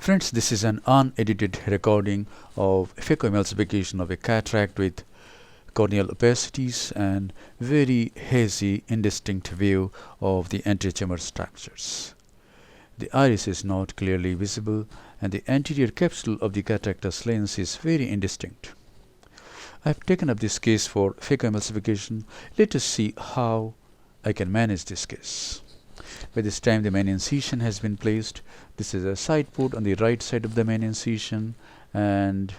Friends, this is an unedited recording of phacoemulsification of a cataract with corneal opacities and very hazy, indistinct view of the anterior chamber structures. The iris is not clearly visible and the anterior capsule of the cataractous lens is very indistinct. I have taken up this case for phacoemulsification. Let us see how I can manage this case. By this time the main incision has been placed. This is a side port on the right side of the main incision, and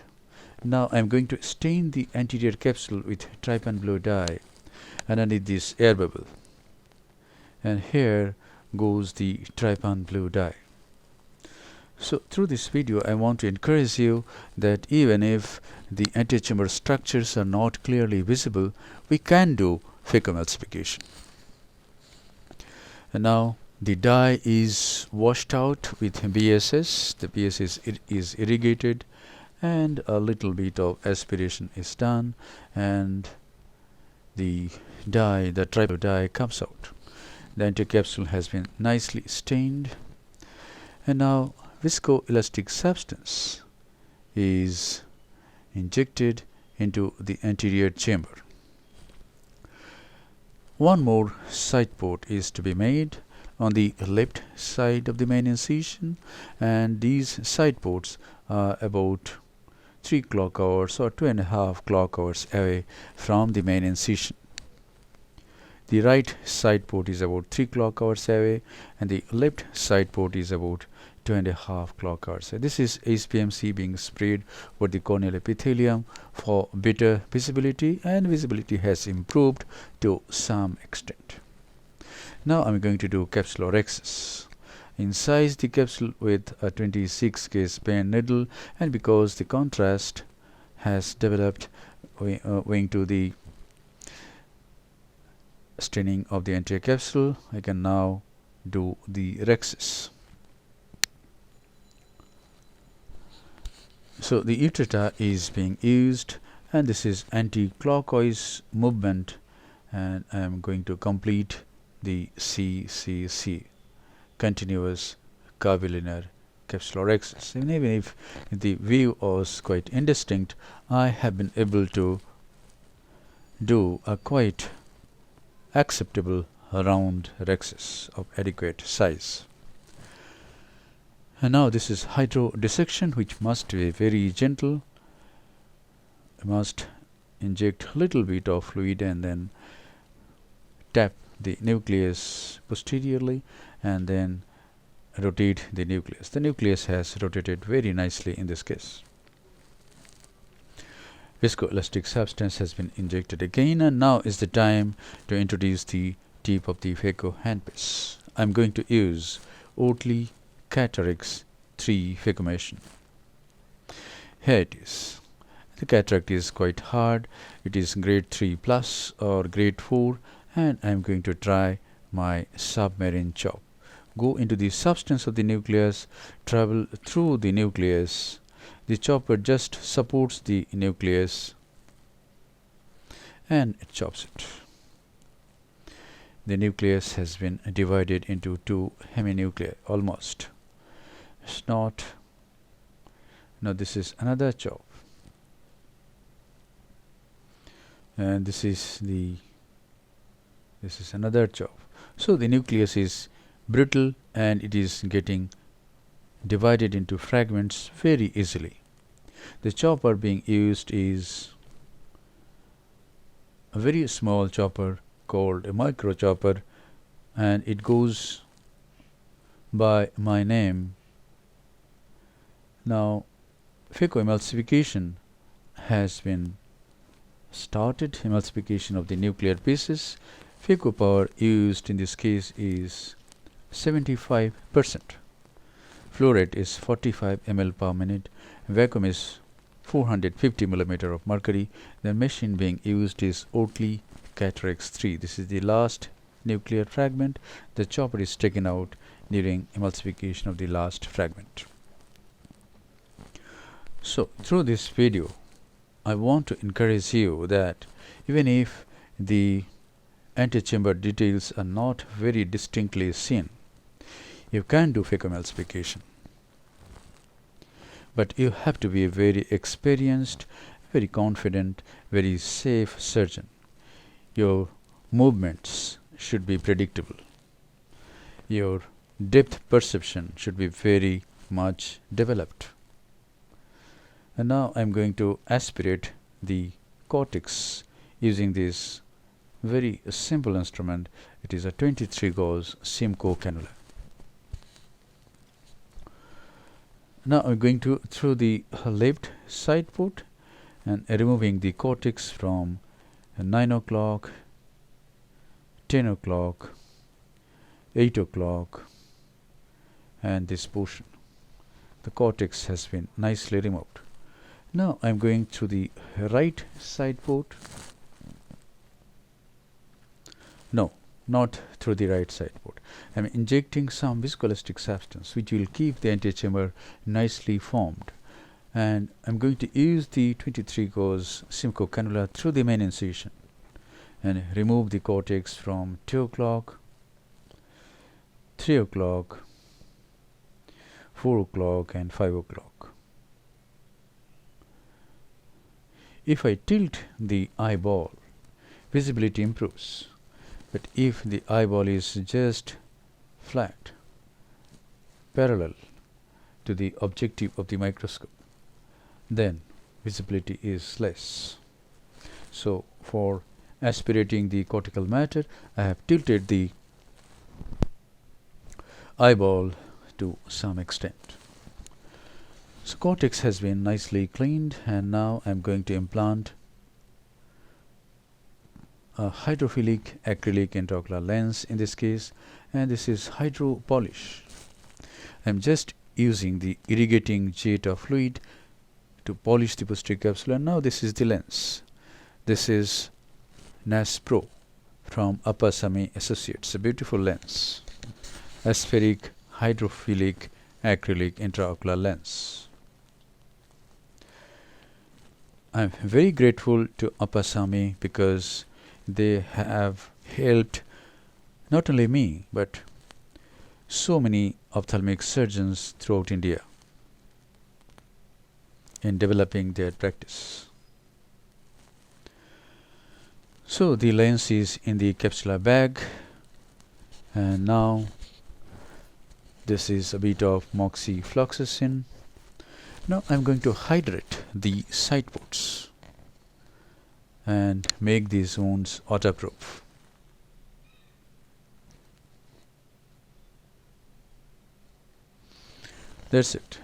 now I am going to stain the anterior capsule with trypan blue dye underneath this air bubble, and here goes the trypan blue dye. So through this video I want to encourage you that even if the anterior chamber structures are not clearly visible, we can do phacoemulsification. And now the dye is washed out with BSS. The BSS is irrigated and a little bit of aspiration is done, and the dye, the trypan dye, comes out. The anterior capsule has been nicely stained, and now viscoelastic substance is injected into the anterior chamber. One more side port is to be made on the left side of the main incision, and these side ports are about 3 clock hours or 2.5 clock hours away from the main incision. The right side port is about 3 clock hours away and the left side port is about 2.5 clock hours. So this is HPMC being sprayed over the corneal epithelium for better visibility, and visibility has improved to some extent. Now I'm going to do capsulorhexis. Incise the capsule with a 26 gauge pen needle, and because the contrast has developed owing to the staining of the anterior capsule, I can now do the rhexis. So the utreta is being used, and this is anti-clockwise movement, and I am going to complete the CCC, continuous curvilinear capsulorhexis. And even if the view was quite indistinct, I have been able to do a quite acceptable round rhexis of adequate size. And now this is hydrodissection, which must be very gentle. I must inject a little bit of fluid and then tap the nucleus posteriorly and then rotate the nucleus. The nucleus has rotated very nicely in this case. Viscoelastic substance has been injected again, and now is the time to introduce the tip of the phaco handpiece. I am going to use Oatly Cataract 3 phacoemulsion. Here it is. The cataract is quite hard. It is grade 3 plus or grade 4, and I am going to try my submarine chop. Go into the substance of the nucleus, travel through the nucleus. The chopper just supports the nucleus and it chops it. The nucleus has been divided into 2 heminuclei almost. It's not. Now this is another chop, and this is another chop. So the nucleus is brittle and it is getting divided into fragments very easily. The chopper being used is a very small chopper called a micro chopper, and it goes by my name. Now phacoemulsification has been started, emulsification of the nuclear pieces. Phaco power used in this case is 75%. Flow rate is 45 ml per minute. Vacuum is 450 mm of mercury. The machine being used is Oatly Cataract 3. This is the last nuclear fragment. The chopper is taken out during emulsification of the last fragment. So through this video I want to encourage you that even if the antechamber details are not very distinctly seen, you can do phacoemulsification. but you have to be a very experienced, very confident, very safe surgeon. Your movements should be predictable. Your depth perception should be very much developed. And now I'm going to aspirate the cortex using this very simple instrument. It is a 23 gauge Simcoe cannula. Now I'm going to through the left side port and removing the cortex from 9 o'clock, 10 o'clock, 8 o'clock, and this portion. The cortex has been nicely removed. Now I'm going through the right side port. No, not through the right side port. I'm injecting some viscoelastic substance which will keep the antechamber nicely formed. And I'm going to use the 23 gauge Simcoe cannula through the main incision and remove the cortex from 2 o'clock, 3 o'clock, 4 o'clock and 5 o'clock. If I tilt the eyeball, visibility improves. But if the eyeball is just flat, parallel to the objective of the microscope, then visibility is less. So for aspirating the cortical matter, I have tilted the eyeball to some extent. So cortex has been nicely cleaned, and now I'm going to implant a hydrophilic acrylic intraocular lens in this case, and this is hydro polish. I'm just using the irrigating jet of fluid to polish the posterior capsule, and now this is the lens. This is NAS Pro from Opacity Associates, a beautiful lens, aspheric hydrophilic acrylic intraocular lens. I'm very grateful to Opacity because they have helped not only me but so many ophthalmic surgeons throughout India in developing their practice. So the lens is in the capsular bag, and now this is a bit of moxifloxacin. Now I'm going to hydrate the side ports and make these wounds waterproof. That's it.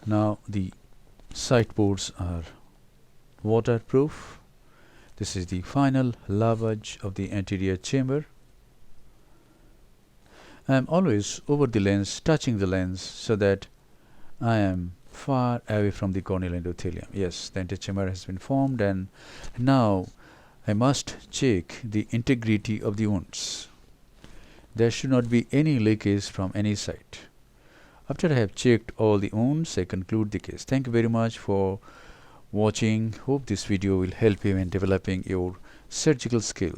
Now the side ports are waterproof. This is the final lavage of the anterior chamber. I am always over the lens, touching the lens so that I am far away from the corneal endothelium. Yes, the antechamber has been formed, and now I must check the integrity of the wounds. There should not be any leakage from any side. After I have checked all the wounds, I conclude the case. Thank you very much for watching. Hope this video will help you in developing your surgical skill.